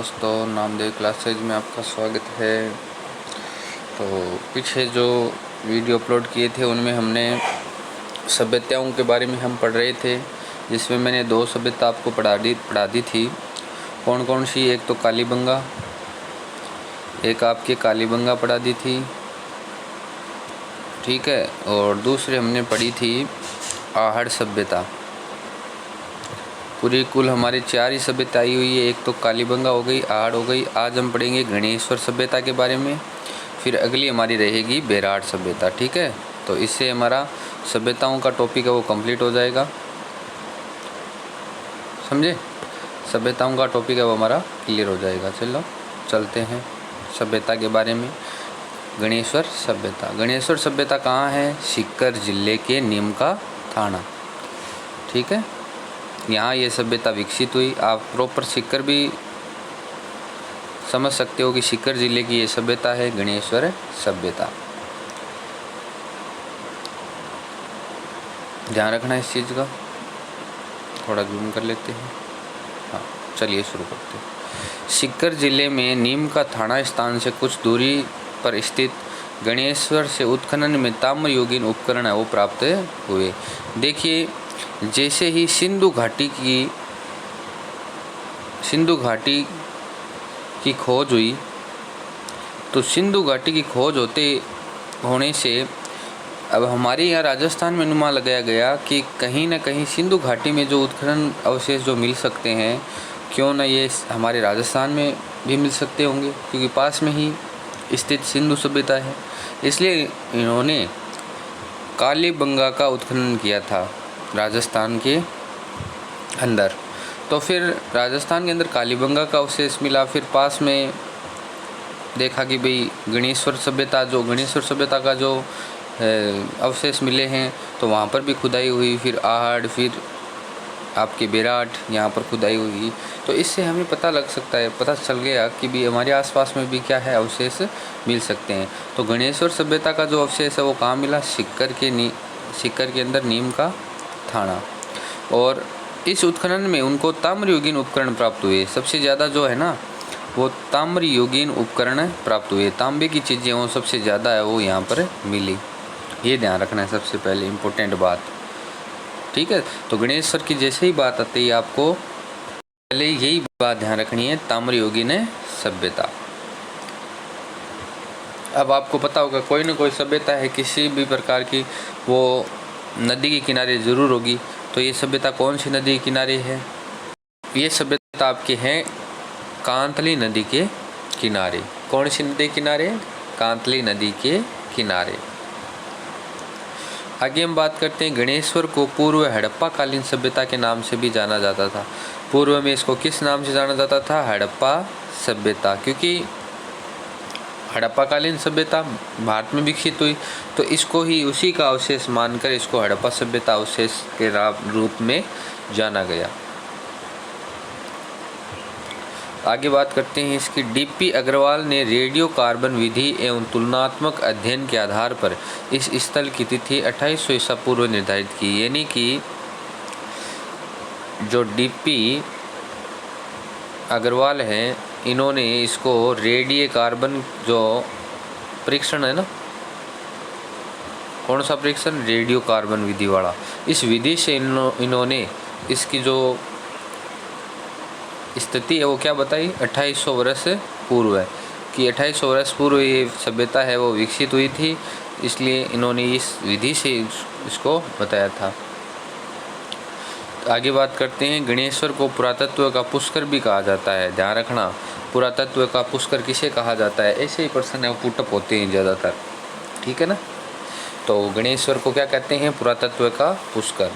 दोस्तों, नामदेव क्लासेज में आपका स्वागत है। तो पीछे जो वीडियो अपलोड किए थे उनमें हमने सभ्यताओं के बारे में हम पढ़ रहे थे, जिसमें मैंने 2 सभ्यता आपको पढ़ा दी थी। कौन कौन सी? एक तो कालीबंगा, एक आपकी कालीबंगा पढ़ा दी थी, ठीक है। और दूसरी हमने पढ़ी थी आहड़ सभ्यता। पूरी कुल हमारे 4 ही सभ्यता आई हुई है। एक तो कालीबंगा हो गई, आहड़ हो गई। आज हम पढ़ेंगे गणेश्वर सभ्यता के बारे में। फिर अगली हमारी रहेगी बेराट सभ्यता, ठीक है। तो इससे हमारा सभ्यताओं का टॉपिक है वो कंप्लीट हो जाएगा, समझे। सभ्यताओं का टॉपिक है वो हमारा क्लियर हो जाएगा। चलो चलते हैं सभ्यता के बारे में। गणेश्वर सभ्यता। गणेश्वर सभ्यता कहाँ है? सीकर जिले के नीमका थाना, ठीक है। यहाँ ये सभ्यता विकसित हुई। आप प्रॉपर सीकर भी समझ सकते हो कि सीकर जिले की ये सभ्यता है गणेश्वर सभ्यता। ध्यान रखना इस चीज़ का। थोड़ा जूम कर लेते हैं। हाँ, चलिए शुरू करते हैं। सीकर जिले में नीमका थाना स्थान से कुछ दूरी पर स्थित गणेश्वर से उत्खनन में ताम्र युगीन उपकरण है वो प्राप्त हुए। देखिए, जैसे ही सिंधु घाटी की खोज हुई, तो सिंधु घाटी की खोज होने से अब हमारे यहाँ राजस्थान में अनुमान लगाया गया कि कहीं ना कहीं सिंधु घाटी में जो उत्खनन अवशेष जो मिल सकते हैं, क्यों न ये हमारे राजस्थान में भी मिल सकते होंगे, क्योंकि पास में ही स्थित सिंधु सभ्यता है। इसलिए इन्होंने कालीबंगा का उत्खनन किया था राजस्थान के अंदर। तो फिर राजस्थान के अंदर कालीबंगा का अवशेष मिला। फिर पास में देखा कि भाई गणेश्वर सभ्यता का जो अवशेष मिले हैं, तो वहाँ पर भी खुदाई हुई। फिर आहड़, फिर आपके बेराट, यहाँ पर खुदाई हुई। तो इससे हमें पता चल गया कि भी हमारे आसपास में भी क्या है, अवशेष मिल सकते हैं। तो गणेश्वर सभ्यता का जो अवशेष है वो कहाँ मिला? सीकर के अंदर नीमका थाना। और इस उत्खनन में उनको ताम्र युगीन उपकरण प्राप्त हुए। सबसे ज़्यादा जो है ना, वो ताम्र युगीन उपकरण प्राप्त हुए। तांबे की चीज़ें वो सबसे ज़्यादा है वो यहाँ पर मिली। ये ध्यान रखना है सबसे पहले इम्पोर्टेंट बात, ठीक है। तो गणेश्वर की जैसे ही बात आती है, आपको पहले यही बात ध्यान रखनी है, ताम्र युगीन सभ्यता। अब आपको पता होगा कोई ना कोई सभ्यता है किसी भी प्रकार की, वो नदी के किनारे ज़रूर होगी। तो ये सभ्यता कौन सी नदी के किनारे है? ये सभ्यता आपकी है कांतली नदी के किनारे। कौन सी नदी के किनारे? कांतली नदी के किनारे। आगे हम बात करते हैं, गणेश्वर को पूर्व हड़प्पा कालीन सभ्यता के नाम से भी जाना जाता था। पूर्व में इसको किस नाम से जाना जाता था? हड़प्पा सभ्यता, क्योंकि हड़प्पा कालीन सभ्यता भारत में विकसित हुई, तो इसको ही उसी का अवशेष मानकर इसको हड़प्पा सभ्यता अवशेष के रूप में जाना गया। आगे बात करते हैं इसकी। डीपी अग्रवाल ने रेडियो कार्बन विधि एवं तुलनात्मक अध्ययन के आधार पर इस स्थल की तिथि 2800 ईसा पूर्व निर्धारित की। यानी कि जो डीपी अग्रवाल हैं, इन्होंने इसको रेडियो कार्बन जो परीक्षण है ना, कौन सा परीक्षण? रेडियो कार्बन विधि वाला। इस विधि से इन्होंने इसकी जो स्थिति है वो क्या बताई? 2800 वर्ष पूर्व है कि 2800 वर्ष पूर्व ये सभ्यता है वो विकसित हुई थी, इसलिए इन्होंने इस विधि से इसको बताया था। आगे बात करते हैं, गणेश्वर को पुरातत्व का पुष्कर भी कहा जाता है। ध्यान रखना, पुरातत्व का पुष्कर किसे कहा जाता है? ऐसे ही प्रश्न है पुटअप होते हैं ज़्यादातर, ठीक है ना। तो गणेश्वर को क्या कहते हैं? पुरातत्व का पुष्कर।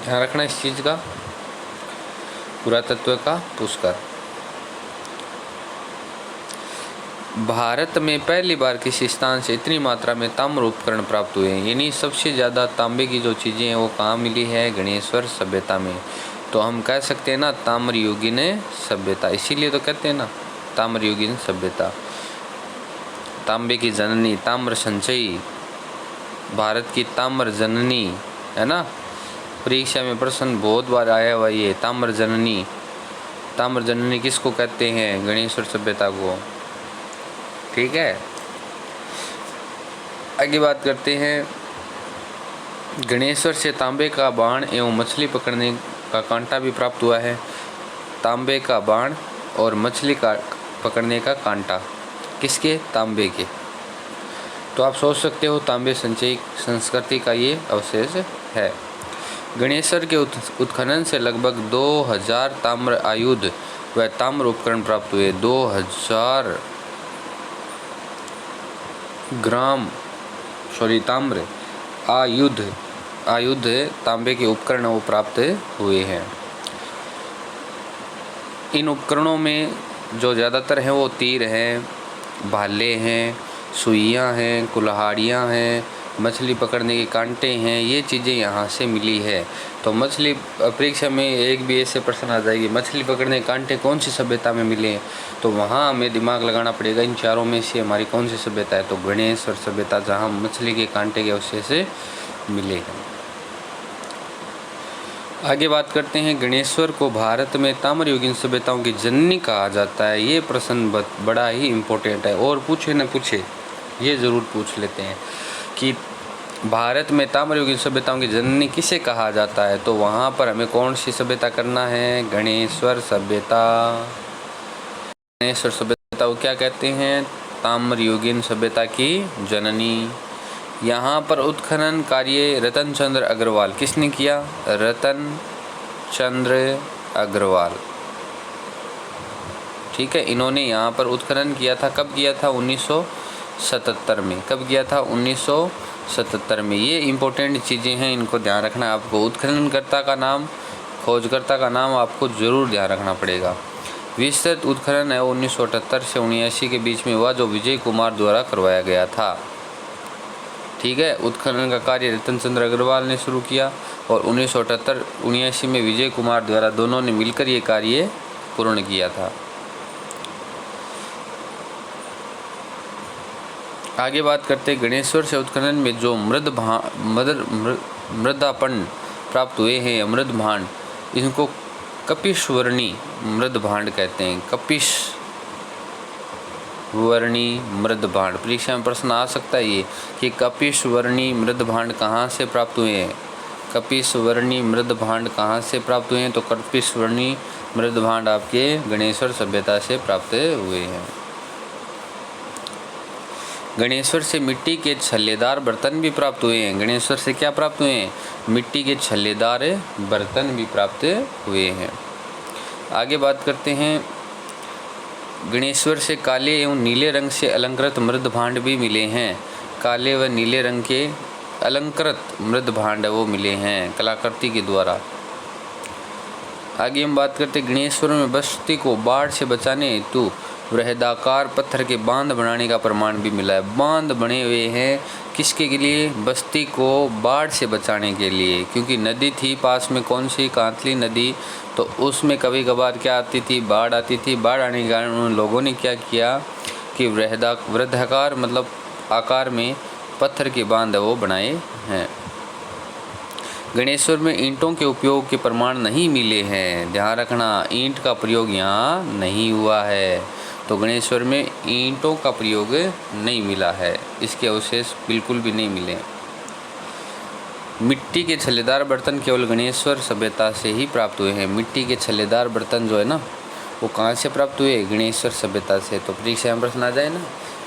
ध्यान रखना इस चीज़ का, पुरातत्व का पुष्कर। भारत में पहली बार किसी स्थान से इतनी मात्रा में ताम्र उपकरण प्राप्त हुए हैं, यानी सबसे ज़्यादा तांबे की जो चीज़ें हैं वो कहाँ मिली है? गणेश्वर सभ्यता में। तो हम कह सकते हैं ना ताम्र युगीन सभ्यता, इसीलिए तो कहते हैं ना ताम्र युगीन सभ्यता। तांबे की जननी, ताम्र संचयी, भारत की ताम्र जननी है ना, परीक्षा में प्रश्न बहुत बार आया हुआ ये ताम्र जननी। ताम्र जननी किसको कहते हैं? गणेश्वर सभ्यता को। ठीक है, आगे बात करते हैं। गणेश्वर से तांबे का बाण एवं मछली पकड़ने का कांटा भी प्राप्त हुआ है। तांबे का बाण और मछली का पकड़ने का कांटा किसके? तांबे के। तो आप सोच सकते हो तांबे संचयी संस्कृति का ये अवशेष है। गणेश्वर के उत्खनन से लगभग 2000 ताम्र आयुध व ताम्र उपकरण प्राप्त हुए। 2000 ग्राम ताम्र आयुध तांबे के उपकरण वो प्राप्त हुए हैं। इन उपकरणों में जो ज़्यादातर हैं वो तीर हैं, भाले हैं, सुइयाँ हैं, कुल्हाड़ियाँ हैं, मछली पकड़ने के कांटे हैं, ये चीज़ें यहाँ से मिली है। तो मछली परीक्षा में एक भी ऐसे प्रश्न आ जाएगी, मछली पकड़ने के कांटे कौन सी सभ्यता में मिले? तो वहाँ हमें दिमाग लगाना पड़ेगा इन चारों में से हमारी कौन सी सभ्यता है? तो गणेश्वर सभ्यता, जहाँ मछली के कांटे के अवशेष मिले हैं। आगे बात करते हैं। गणेश्वर को भारत में ताम्रयुगीन सभ्यताओं की जननी कहा जाता है। ये प्रश्न बड़ा ही इम्पोर्टेंट है और पूछे न पूछे ये ज़रूर पूछ लेते हैं कि भारत में ताम्रयुगीन सभ्यताओं की जननी किसे कहा जाता है? तो वहाँ पर हमें कौन सी सभ्यता करना है? गणेश्वर सभ्यता। गणेश्वर सभ्यता को क्या कहते हैं? ताम्रयुगीन सभ्यता की जननी। यहाँ पर उत्खनन कार्य रतन चंद्र अग्रवाल किसने किया? रतन चंद्र अग्रवाल। ठीक है, इन्होंने यहाँ पर उत्खनन किया था। कब किया था? 1977 में। कब किया था? 1977 में। ये इम्पोर्टेंट चीज़ें हैं, इनको ध्यान रखना है आपको। उत्खननकर्ता का नाम, खोजकर्ता का नाम आपको ज़रूर ध्यान रखना पड़ेगा। विस्तृत उत्खनन है 1978 से 1979 के बीच में हुआ, जो विजय कुमार द्वारा करवाया गया था। ठीक है, उत्खनन का कार्य रतन चंद्र अग्रवाल ने शुरू किया और 1978-79 में विजय कुमार द्वारा दोनों ने मिलकर ये कार्य पूर्ण किया था। आगे बात करते हैं। गणेश्वर से उत्खनन में जो मृदापण प्राप्त हुए हैं, मृद भांड, इनको कपिशवर्णी मृद भांड कहते हैं। कपिशवर्णी मृद भांड। परीक्षा में प्रश्न आ सकता है ये कि कपिशवर्णी मृद भांड कहाँ से प्राप्त हुए हैं? कपिशवर्णी मृद भांड कहाँ से प्राप्त हुए हैं? तो कपिशवर्णी मृद भांड आपके गणेश्वर सभ्यता से प्राप्त हुए हैं। गणेश्वर से मिट्टी के छल्लेदार बर्तन भी प्राप्त हुए हैं। गणेश्वर से क्या प्राप्त हुए हैं? मिट्टी के छल्लेदार बर्तन भी प्राप्त हुए हैं। आगे बात करते हैं। गणेश्वर से काले एवं नीले रंग से अलंकृत मृद भांड भी मिले हैं। काले व नीले रंग के अलंकृत मृद भांड वो मिले हैं कलाकृति के द्वारा। आगे हम बात करते हैं। गणेश्वर में बस्ती को बाढ़ से बचाने हेतु वृहदाकार पत्थर के बांध बनाने का प्रमाण भी मिला है। बांध बने हुए हैं किसके लिए? बस्ती को बाढ़ से बचाने के लिए, क्योंकि नदी थी पास में, कौन सी? कांतली नदी। तो उसमें कभी कभार क्या आती थी? बाढ़ आती थी। बाढ़ आने के कारण उन लोगों ने क्या किया कि वृहदाकार मतलब आकार में पत्थर के बांध वो बनाए हैं। गणेश्वर में ईंटों के उपयोग के प्रमाण नहीं मिले हैं। ध्यान रखना, ईंट का प्रयोग यहाँ नहीं हुआ है। तो गणेश्वर में ईंटों का प्रयोग नहीं मिला है, इसके अवशेष बिल्कुल भी नहीं मिले। मिट्टी के छल्लेदार बर्तन केवल गणेश्वर सभ्यता से ही प्राप्त हुए हैं। मिट्टी के छल्लेदार बर्तन जो है ना, वो कहाँ से प्राप्त हुए? गणेश्वर सभ्यता से। तो परीक्षा में प्रश्न आ जाए ना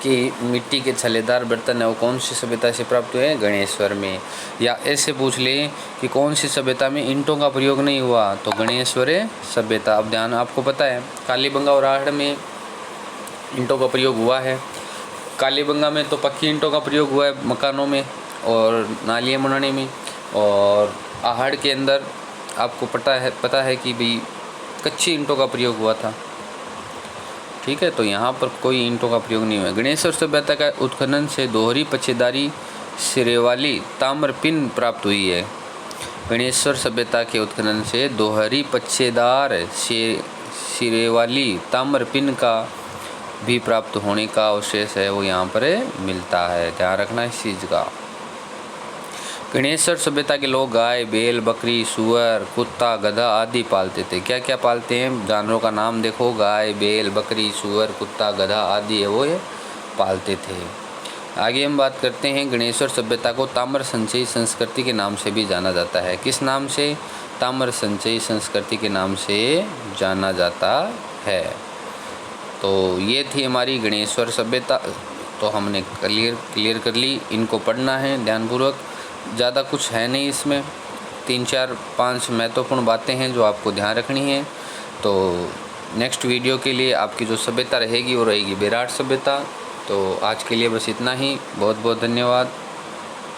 कि मिट्टी के छल्लेदार बर्तन है वो कौन सी सभ्यता से प्राप्त हुए हैं? गणेश्वर में। या ऐसे पूछ ले कि कौन सी सभ्यता में ईंटों का प्रयोग नहीं हुआ? तो गणेश्वर सभ्यता। अब ध्यान, आपको पता है कालीबंगा और आहड़ में ईंटों का प्रयोग हुआ है। कालीबंगा में तो पक्की ईंटों का प्रयोग हुआ है मकानों में और नालियाँ बनाने में, और आहड़ के अंदर आपको पता है कि भाई कच्ची ईंटों का प्रयोग हुआ था। ठीक है, तो यहाँ पर कोई ईंटों का प्रयोग नहीं हुआ। गणेश्वर सभ्यता का उत्खनन से दोहरी पच्छेदारी सिरे वाली ताम्र पिन प्राप्त हुई है। गणेश्वर सभ्यता के उत्खनन से दोहरी पच्छेदार सिरे वाली ताम्र पिन का भी प्राप्त होने का अवशेष है वो यहाँ पर मिलता है। ध्यान रखना इस चीज़ का। गणेश्वर सभ्यता के लोग गाय, बैल, बकरी, सुअर, कुत्ता, गधा आदि पालते थे। क्या क्या पालते हैं? जानवरों का नाम देखो, गाय, बैल, बकरी, सुअर, कुत्ता, गधा आदि है वो ये पालते थे। आगे हम बात करते हैं, गणेश्वर सभ्यता को ताम्र संचयी संस्कृति के नाम से भी जाना जाता है। किस नाम से? ताम्र संचयी संस्कृति के नाम से जाना जाता है। तो ये थी हमारी गणेश्वर सभ्यता। तो हमने क्लियर कर ली। इनको पढ़ना है ध्यानपूर्वक, ज़्यादा कुछ है नहीं इसमें, 3 4 5 महत्वपूर्ण बातें हैं जो आपको ध्यान रखनी है। तो नेक्स्ट वीडियो के लिए आपकी जो सभ्यता रहेगी वो रहेगी विराट सभ्यता। तो आज के लिए बस इतना ही। बहुत बहुत धन्यवाद।